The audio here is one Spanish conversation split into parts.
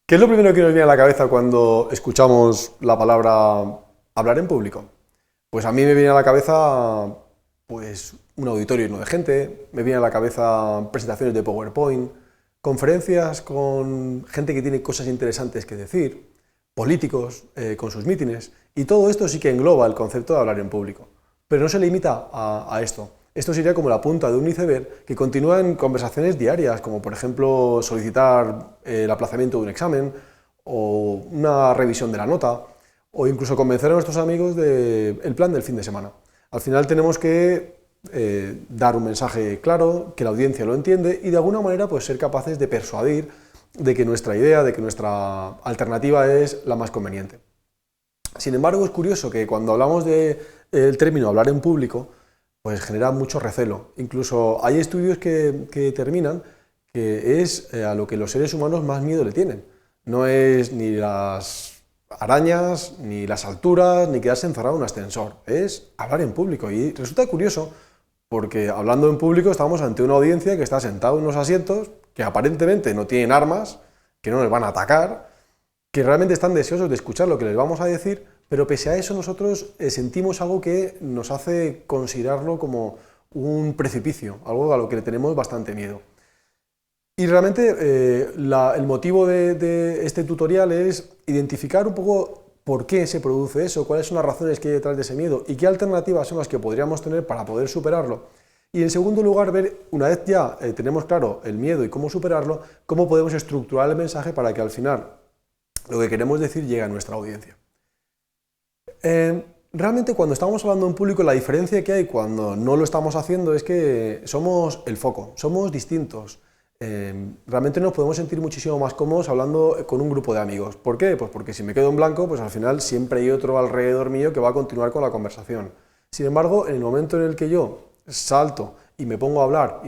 ¿Qué es lo primero que nos viene a la cabeza cuando escuchamos la palabra hablar en público? Pues a mí me viene a la cabeza pues, un auditorio lleno de gente, me viene a la cabeza presentaciones de PowerPoint, conferencias con gente que tiene cosas interesantes que decir, políticos con sus mítines, y todo esto sí que engloba el concepto de hablar en público. Pero no se limita a esto. Esto sería como la punta de un iceberg que continúa en conversaciones diarias, como por ejemplo solicitar el aplazamiento de un examen o una revisión de la nota, o incluso convencer a nuestros amigos del plan del fin de semana. Al final tenemos que dar un mensaje claro, que la audiencia lo entiende y de alguna manera pues, ser capaces de persuadir de que nuestra idea, de que nuestra alternativa es la más conveniente. Sin embargo, es curioso que cuando hablamos del término hablar en público, pues genera mucho recelo. Incluso hay estudios que determinan que es a lo que los seres humanos más miedo le tienen. No es ni las arañas, ni las alturas, ni quedarse encerrado en un ascensor. Es hablar en público. Y resulta curioso porque hablando en público estamos ante una audiencia que está sentada en unos asientos que aparentemente no tienen armas, que no les van a atacar, que realmente están deseosos de escuchar lo que les vamos a decir, pero pese a eso nosotros sentimos algo que nos hace considerarlo como un precipicio, algo a lo que le tenemos bastante miedo. Y realmente el motivo de este tutorial es identificar un poco por qué se produce eso, cuáles son las razones que hay detrás de ese miedo y qué alternativas son las que podríamos tener para poder superarlo. Y en segundo lugar, ver, una vez ya tenemos claro el miedo y cómo superarlo, cómo podemos estructurar el mensaje para que al final lo que queremos decir llegue a nuestra audiencia. Realmente cuando estamos hablando en público, la diferencia que hay cuando no lo estamos haciendo es que somos el foco, somos distintos. Realmente nos podemos sentir muchísimo más cómodos hablando con un grupo de amigos. ¿Por qué? Pues porque si me quedo en blanco, pues al final siempre hay otro alrededor mío que va a continuar con la conversación. Sin embargo, en el momento en el que yo salto y me pongo a hablar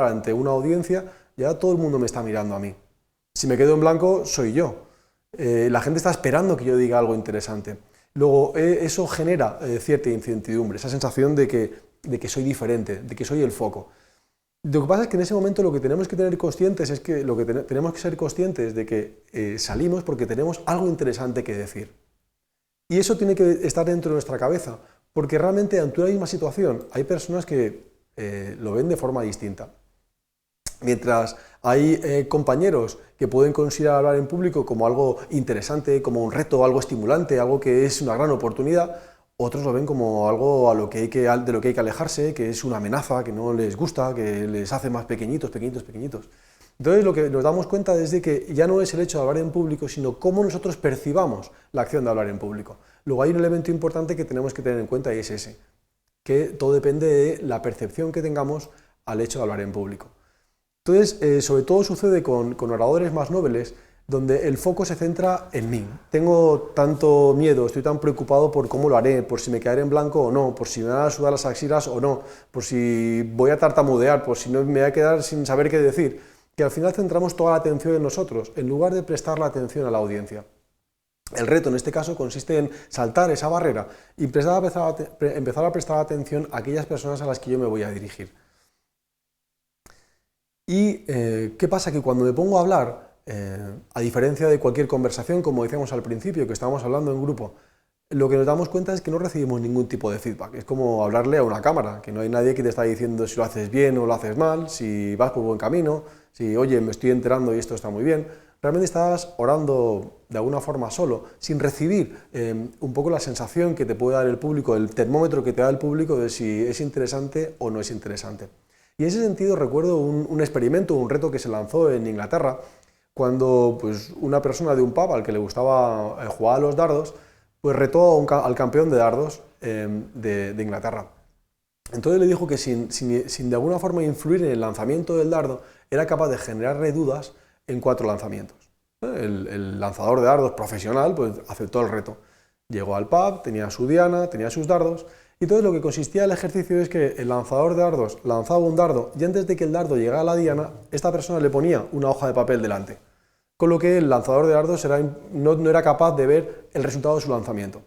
ante una audiencia, ya todo el mundo me está mirando a mí. Si me quedo en blanco, soy yo. La gente está esperando que yo diga algo interesante. Luego, eso genera cierta incertidumbre, esa sensación de que soy diferente, de que soy el foco. Lo que pasa es que en ese momento lo que tenemos que tener conscientes es que tenemos que ser conscientes de que salimos porque tenemos algo interesante que decir. Y eso tiene que estar dentro de nuestra cabeza, porque realmente ante una misma situación hay personas que lo ven de forma distinta. Mientras hay compañeros que pueden considerar hablar en público como algo interesante, como un reto, algo estimulante, algo que es una gran oportunidad, otros lo ven como algo de lo que hay que alejarse, que es una amenaza, que no les gusta, que les hace más pequeñitos. Entonces lo que nos damos cuenta es de que ya no es el hecho de hablar en público, sino cómo nosotros percibamos la acción de hablar en público. Luego hay un elemento importante que tenemos que tener en cuenta y es ese, que todo depende de la percepción que tengamos al hecho de hablar en público. Entonces, sobre todo sucede con oradores más nobles, donde el foco se centra en mí. Tengo tanto miedo, estoy tan preocupado por cómo lo haré, por si me quedaré en blanco o no, por si me van a sudar las axilas o no, por si voy a tartamudear, por si no me voy a quedar sin saber qué decir, que al final centramos toda la atención en nosotros, en lugar de prestar la atención a la audiencia. El reto en este caso consiste en saltar esa barrera y empezar a prestar atención a aquellas personas a las que yo me voy a dirigir. ¿Y qué pasa? Que cuando me pongo a hablar, a diferencia de cualquier conversación, como decíamos al principio, que estábamos hablando en grupo, lo que nos damos cuenta es que no recibimos ningún tipo de feedback. Es como hablarle a una cámara, que no hay nadie que te está diciendo si lo haces bien o lo haces mal, si vas por buen camino, si, oye, me estoy enterando y esto está muy bien. Realmente estás orando de alguna forma solo, sin recibir un poco la sensación que te puede dar el público, el termómetro que te da el público de si es interesante o no es interesante. Y en ese sentido recuerdo un experimento, un reto que se lanzó en Inglaterra, cuando pues, una persona de un pub al que le gustaba jugar a los dardos, pues retó al campeón de dardos de Inglaterra. Entonces le dijo que sin de alguna forma influir en el lanzamiento del dardo, era capaz de generarle dudas en 4 lanzamientos. El lanzador de dardos profesional pues, aceptó el reto. Llegó al pub, tenía su diana, tenía sus dardos. Y entonces lo que consistía el ejercicio es que el lanzador de dardos lanzaba un dardo y antes de que el dardo llegara a la diana, esta persona le ponía una hoja de papel delante. Con lo que el lanzador de dardos no era capaz de ver el resultado de su lanzamiento.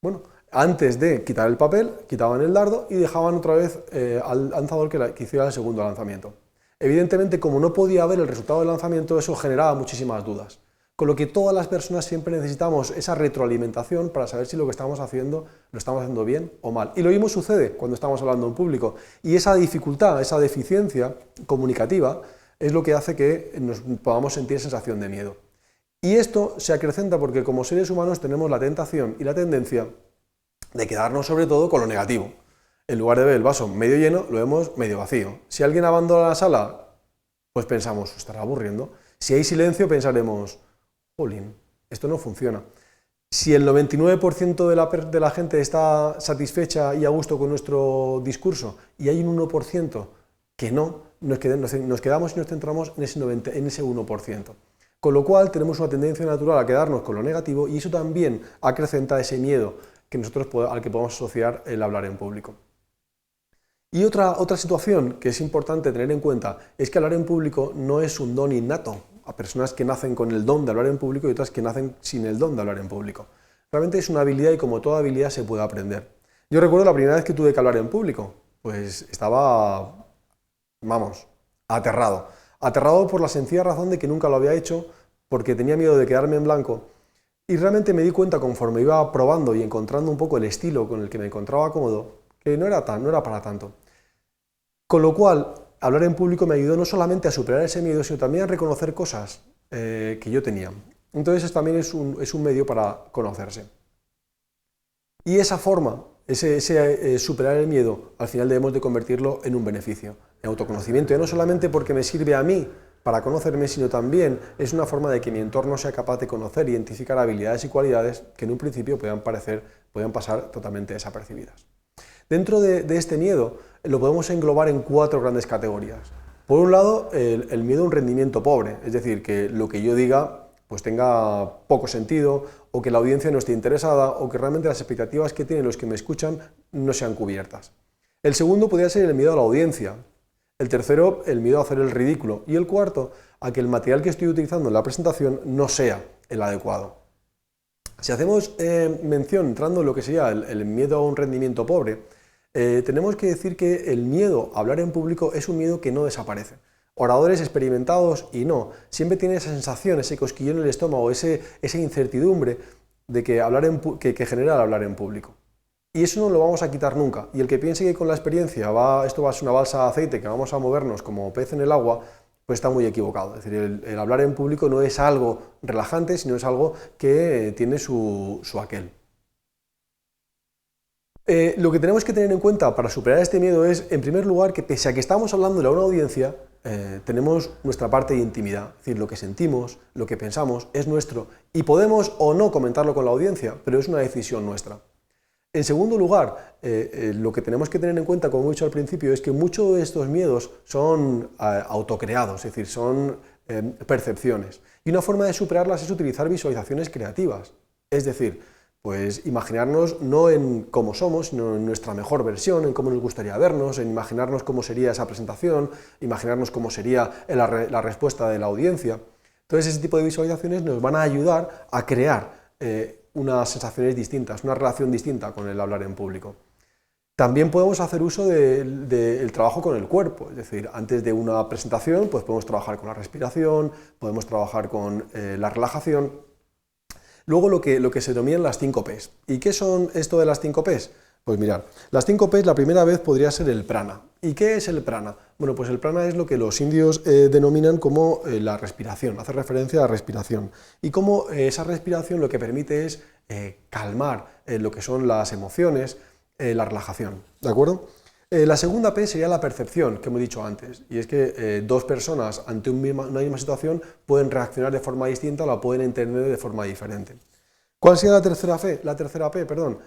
Bueno, antes de quitar el papel, quitaban el dardo y dejaban otra vez al lanzador que hiciera el segundo lanzamiento. Evidentemente, como no podía ver el resultado del lanzamiento, eso generaba muchísimas dudas. Con lo que todas las personas siempre necesitamos esa retroalimentación para saber si lo que estamos haciendo lo estamos haciendo bien o mal. Y lo mismo sucede cuando estamos hablando en público. Y esa dificultad, esa deficiencia comunicativa es lo que hace que nos podamos sentir sensación de miedo. Y esto se acrecenta porque como seres humanos tenemos la tentación y la tendencia de quedarnos sobre todo con lo negativo. En lugar de ver el vaso medio lleno, lo vemos medio vacío. Si alguien abandona la sala, pues pensamos, estará aburriendo. Si hay silencio, pensaremos, jolín, esto no funciona. Si el 99% de la gente está satisfecha y a gusto con nuestro discurso y hay un 1% que no, nos quedamos y nos centramos en ese 1%. Con lo cual tenemos una tendencia natural a quedarnos con lo negativo y eso también acrecenta ese miedo al que podemos asociar el hablar en público. Y otra situación que es importante tener en cuenta es que hablar en público no es un don innato. A personas que nacen con el don de hablar en público y otras que nacen sin el don de hablar en público. Realmente es una habilidad y como toda habilidad se puede aprender. Yo recuerdo la primera vez que tuve que hablar en público, pues estaba, vamos, aterrado. Aterrado por la sencilla razón de que nunca lo había hecho, porque tenía miedo de quedarme en blanco. Y realmente me di cuenta conforme iba probando y encontrando un poco el estilo con el que me encontraba cómodo, que no era para tanto. Con lo cual, hablar en público me ayudó no solamente a superar ese miedo, sino también a reconocer cosas que yo tenía. Entonces también es un medio para conocerse. Y esa forma, superar el miedo, al final debemos de convertirlo en un beneficio, en autoconocimiento, y no solamente porque me sirve a mí para conocerme, sino también es una forma de que mi entorno sea capaz de conocer e identificar habilidades y cualidades que en un principio puedan pasar totalmente desapercibidas. Dentro de este miedo lo podemos englobar en 4 grandes categorías. Por un lado, el miedo a un rendimiento pobre, es decir, que lo que yo diga pues tenga poco sentido, o que la audiencia no esté interesada, o que realmente las expectativas que tienen los que me escuchan no sean cubiertas. El segundo podría ser el miedo a la audiencia. El tercero, el miedo a hacer el ridículo. Y el cuarto, a que el material que estoy utilizando en la presentación no sea el adecuado. Si hacemos mención, entrando en lo que sería el miedo a un rendimiento pobre, tenemos que decir que el miedo a hablar en público es un miedo que no desaparece. Oradores experimentados y no, siempre tienen esa sensación, ese cosquillón en el estómago, esa incertidumbre de que genera el hablar en público. Y eso no lo vamos a quitar nunca. Y el que piense que con la experiencia esto va a ser una balsa de aceite, que vamos a movernos como pez en el agua, pues está muy equivocado. Es decir, el hablar en público no es algo relajante, sino es algo que tiene su aquel. Lo que tenemos que tener en cuenta para superar este miedo es, en primer lugar, que pese a que estamos hablando a una audiencia, tenemos nuestra parte de intimidad, es decir, lo que sentimos, lo que pensamos, es nuestro, y podemos o no comentarlo con la audiencia, pero es una decisión nuestra. En segundo lugar, lo que tenemos que tener en cuenta, como he dicho al principio, es que muchos de estos miedos son autocreados, es decir, son percepciones, y una forma de superarlas es utilizar visualizaciones creativas, es decir, pues imaginarnos no en cómo somos, sino en nuestra mejor versión, en cómo nos gustaría vernos, en imaginarnos cómo sería esa presentación, imaginarnos cómo sería la respuesta de la audiencia. Entonces ese tipo de visualizaciones nos van a ayudar a crear unas sensaciones distintas, una relación distinta con el hablar en público. También podemos hacer uso del trabajo con el cuerpo, es decir, antes de una presentación pues podemos trabajar con la respiración, podemos trabajar con la relajación. Luego lo que se denominan las 5 P's. ¿Y qué son esto de las 5 P's? Pues mirad, las 5 P's la primera vez podría ser el prana. ¿Y qué es el prana? Bueno, pues el prana es lo que los indios denominan como la respiración, hace referencia a la respiración. Y cómo esa respiración lo que permite es calmar lo que son las emociones, la relajación, ¿de acuerdo? La segunda P sería la percepción, que hemos dicho antes, y es que dos personas ante una misma situación pueden reaccionar de forma distinta o la pueden entender de forma diferente. ¿Cuál sería la tercera P? La tercera P,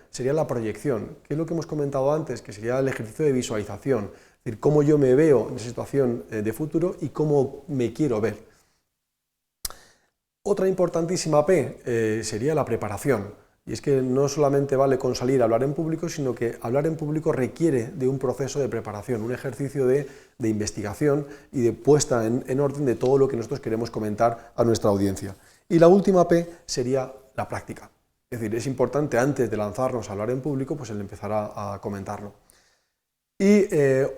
sería la proyección, que es lo que hemos comentado antes, que sería el ejercicio de visualización, es decir, cómo yo me veo en esa situación de futuro y cómo me quiero ver. Otra importantísima P sería la preparación. Y es que no solamente vale con salir a hablar en público, sino que hablar en público requiere de un proceso de preparación, un ejercicio de investigación y de puesta en orden de todo lo que nosotros queremos comentar a nuestra audiencia. Y la última P sería la práctica. Es decir, es importante antes de lanzarnos a hablar en público, pues el empezar a comentarlo. Y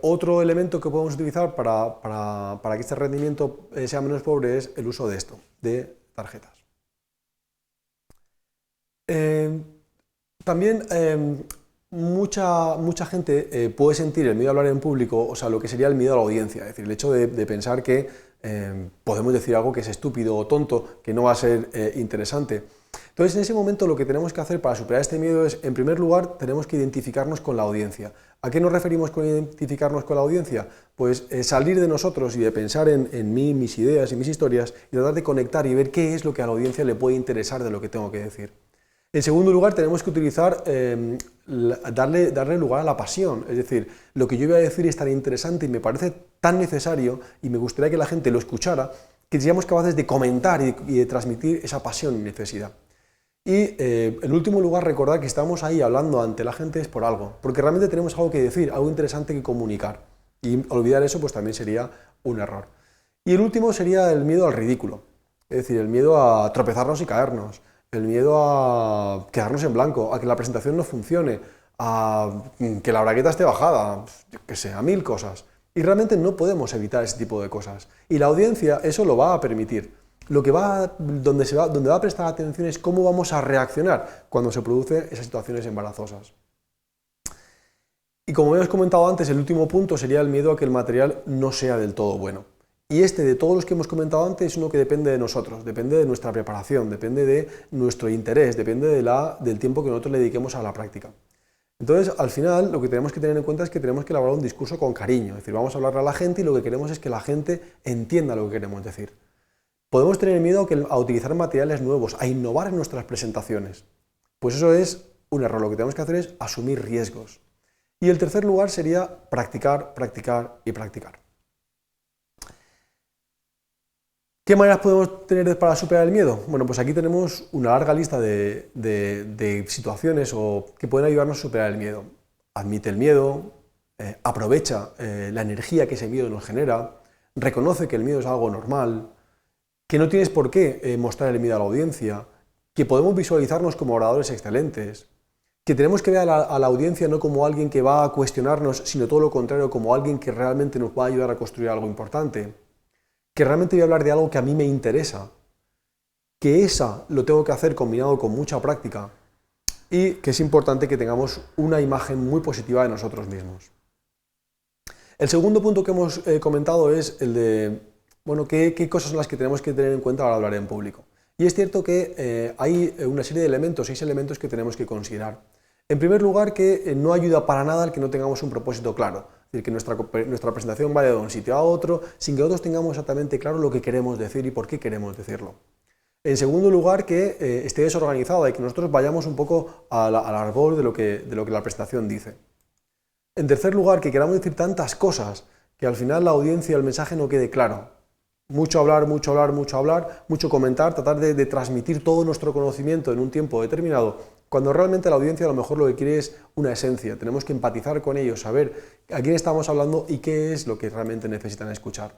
otro elemento que podemos utilizar para que este rendimiento sea menos pobre es el uso de tarjetas. Eh, También mucha gente puede sentir el miedo a hablar en público, o sea, lo que sería el miedo a la audiencia, es decir, el hecho de pensar que podemos decir algo que es estúpido o tonto, que no va a ser interesante. Entonces, en ese momento lo que tenemos que hacer para superar este miedo es, en primer lugar, tenemos que identificarnos con la audiencia. ¿A qué nos referimos con identificarnos con la audiencia? Pues salir de nosotros y de pensar en mí, mis ideas y mis historias y tratar de conectar y ver qué es lo que a la audiencia le puede interesar de lo que tengo que decir. En segundo lugar, tenemos que utilizar, darle lugar a la pasión, es decir, lo que yo voy a decir es tan interesante y me parece tan necesario y me gustaría que la gente lo escuchara, que seamos capaces de comentar y de transmitir esa pasión y necesidad. Y en último lugar, recordar que estamos ahí hablando ante la gente es por algo, porque realmente tenemos algo que decir, algo interesante que comunicar, y olvidar eso pues también sería un error. Y el último sería el miedo al ridículo, es decir, el miedo a tropezarnos y caernos, el miedo a quedarnos en blanco, a que la presentación no funcione, a que la bragueta esté bajada, yo qué sé, a mil cosas. Y realmente no podemos evitar ese tipo de cosas. Y la audiencia eso lo va a permitir. Donde va a prestar atención es cómo vamos a reaccionar cuando se producen esas situaciones embarazosas. Y como hemos comentado antes, el último punto sería el miedo a que el material no sea del todo bueno. Y de todos los que hemos comentado antes, es uno que depende de nosotros, depende de nuestra preparación, depende de nuestro interés, depende del tiempo que nosotros le dediquemos a la práctica. Entonces, al final, lo que tenemos que tener en cuenta es que tenemos que elaborar un discurso con cariño, es decir, vamos a hablarle a la gente y lo que queremos es que la gente entienda lo que queremos decir. Podemos tener miedo a utilizar materiales nuevos, a innovar en nuestras presentaciones. Pues eso es un error, lo que tenemos que hacer es asumir riesgos. Y el tercer lugar sería practicar, practicar y practicar. ¿Qué maneras podemos tener para superar el miedo? Bueno, pues aquí tenemos una larga lista de situaciones que pueden ayudarnos a superar el miedo. Admite el miedo, aprovecha la energía que ese miedo nos genera, reconoce que el miedo es algo normal, que no tienes por qué mostrar el miedo a la audiencia, que podemos visualizarnos como oradores excelentes, que tenemos que ver a la audiencia no como alguien que va a cuestionarnos, sino todo lo contrario, como alguien que realmente nos va a ayudar a construir algo importante, que realmente voy a hablar de algo que a mí me interesa, que esa lo tengo que hacer combinado con mucha práctica y que es importante que tengamos una imagen muy positiva de nosotros mismos. El segundo punto que hemos comentado es el de, bueno, qué cosas son las que tenemos que tener en cuenta a la hora de hablar en público. Y es cierto que hay una serie de elementos, 6 elementos que tenemos que considerar. En primer lugar, que no ayuda para nada el que no tengamos un propósito claro. Es decir, que nuestra presentación vaya de un sitio a otro, sin que nosotros tengamos exactamente claro lo que queremos decir y por qué queremos decirlo. En segundo lugar, que esté desorganizada y que nosotros vayamos un poco al arbor de lo que la presentación dice. En tercer lugar, que queramos decir tantas cosas que al final la audiencia, el mensaje no quede claro. Mucho hablar, mucho hablar, mucho hablar, mucho comentar, tratar de transmitir todo nuestro conocimiento en un tiempo determinado, cuando realmente la audiencia a lo mejor lo que quiere es una esencia. Tenemos que empatizar con ellos, saber a quién estamos hablando y qué es lo que realmente necesitan escuchar.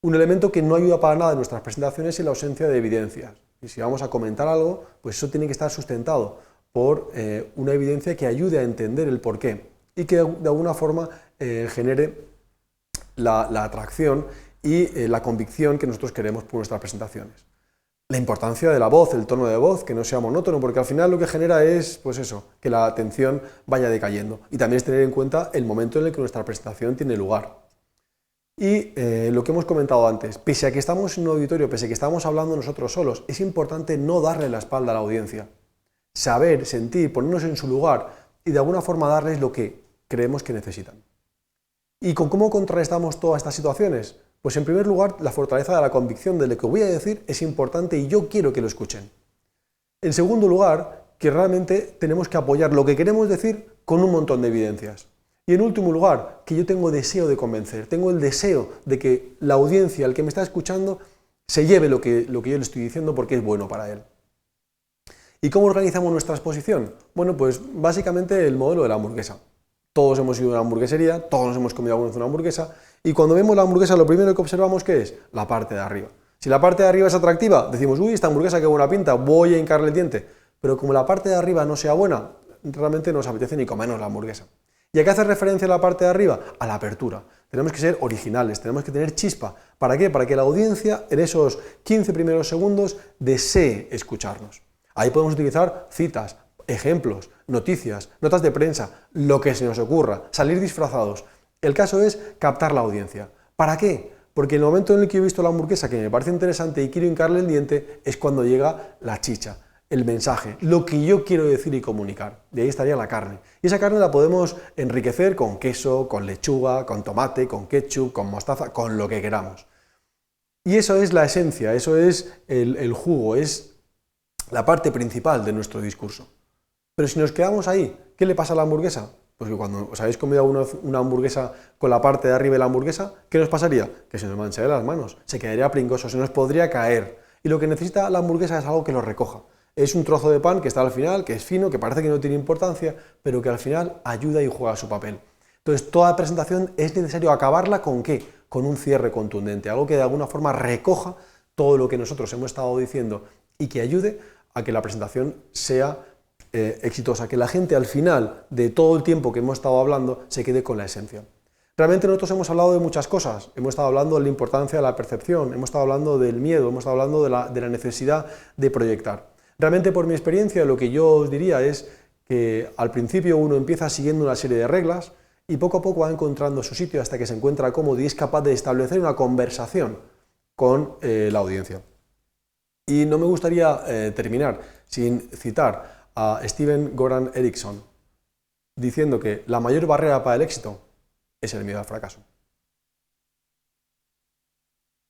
Un elemento que no ayuda para nada en nuestras presentaciones es la ausencia de evidencias. Y si vamos a comentar algo, pues eso tiene que estar sustentado por una evidencia que ayude a entender el porqué y que de alguna forma genere la atracción y la convicción que nosotros queremos por nuestras presentaciones. La importancia de la voz, el tono de voz, que no sea monótono, porque al final lo que genera es, pues eso, que la atención vaya decayendo. Y también es tener en cuenta el momento en el que nuestra presentación tiene lugar. Y lo que hemos comentado antes, pese a que estamos en un auditorio, pese a que estamos hablando nosotros solos, es importante no darle la espalda a la audiencia. Saber, sentir, ponernos en su lugar y de alguna forma darles lo que creemos que necesitan. ¿Y con cómo contrarrestamos todas estas situaciones? Pues en primer lugar, la fortaleza de la convicción de lo que voy a decir es importante y yo quiero que lo escuchen. En segundo lugar, que realmente tenemos que apoyar lo que queremos decir con un montón de evidencias. Y en último lugar, que yo tengo deseo de convencer, tengo el deseo de que la audiencia, el que me está escuchando, se lleve lo que yo le estoy diciendo porque es bueno para él. ¿Y cómo organizamos nuestra exposición? Bueno, pues básicamente el modelo de la hamburguesa. Todos hemos ido a una hamburguesería, todos nos hemos comido alguna vez una hamburguesa, y cuando vemos la hamburguesa lo primero que observamos, ¿qué es? La parte de arriba. Si la parte de arriba es atractiva, decimos, uy, esta hamburguesa qué buena pinta, voy a hincarle el diente. Pero como la parte de arriba no sea buena, realmente no nos apetece ni comernos la hamburguesa. ¿Y a qué hace referencia la parte de arriba? A la apertura. Tenemos que ser originales, tenemos que tener chispa. ¿Para qué? Para que la audiencia en esos 15 primeros segundos desee escucharnos. Ahí podemos utilizar citas, ejemplos, noticias, notas de prensa, lo que se nos ocurra, salir disfrazados. El caso es captar la audiencia. ¿Para qué? Porque en el momento en el que yo he visto la hamburguesa que me parece interesante y quiero hincarle el diente es cuando llega la chicha, el mensaje, lo que yo quiero decir y comunicar. De ahí estaría la carne. Y esa carne la podemos enriquecer con queso, con lechuga, con tomate, con ketchup, con mostaza, con lo que queramos. Y eso es la esencia, eso es el jugo, es la parte principal de nuestro discurso. Pero si nos quedamos ahí, ¿qué le pasa a la hamburguesa? Pues que cuando os habéis comido una hamburguesa con la parte de arriba de la hamburguesa, ¿qué nos pasaría? Que se nos mancharía las manos, se quedaría pringoso, se nos podría caer. Y lo que necesita la hamburguesa es algo que lo recoja. Es un trozo de pan que está al final, que es fino, que parece que no tiene importancia, pero que al final ayuda y juega su papel. Entonces, toda presentación es necesario acabarla ¿con qué? Con un cierre contundente, algo que de alguna forma recoja todo lo que nosotros hemos estado diciendo y que ayude a que la presentación sea exitosa, que la gente al final de todo el tiempo que hemos estado hablando se quede con la esencia. Realmente nosotros hemos hablado de muchas cosas, hemos estado hablando de la importancia de la percepción, hemos estado hablando del miedo, hemos estado hablando de la necesidad de proyectar. Realmente por mi experiencia lo que yo os diría es que al principio uno empieza siguiendo una serie de reglas y poco a poco va encontrando su sitio hasta que se encuentra cómodo y es capaz de establecer una conversación con la audiencia. Y no me gustaría terminar sin citar a Steven Goran Eriksson, diciendo que la mayor barrera para el éxito es el miedo al fracaso.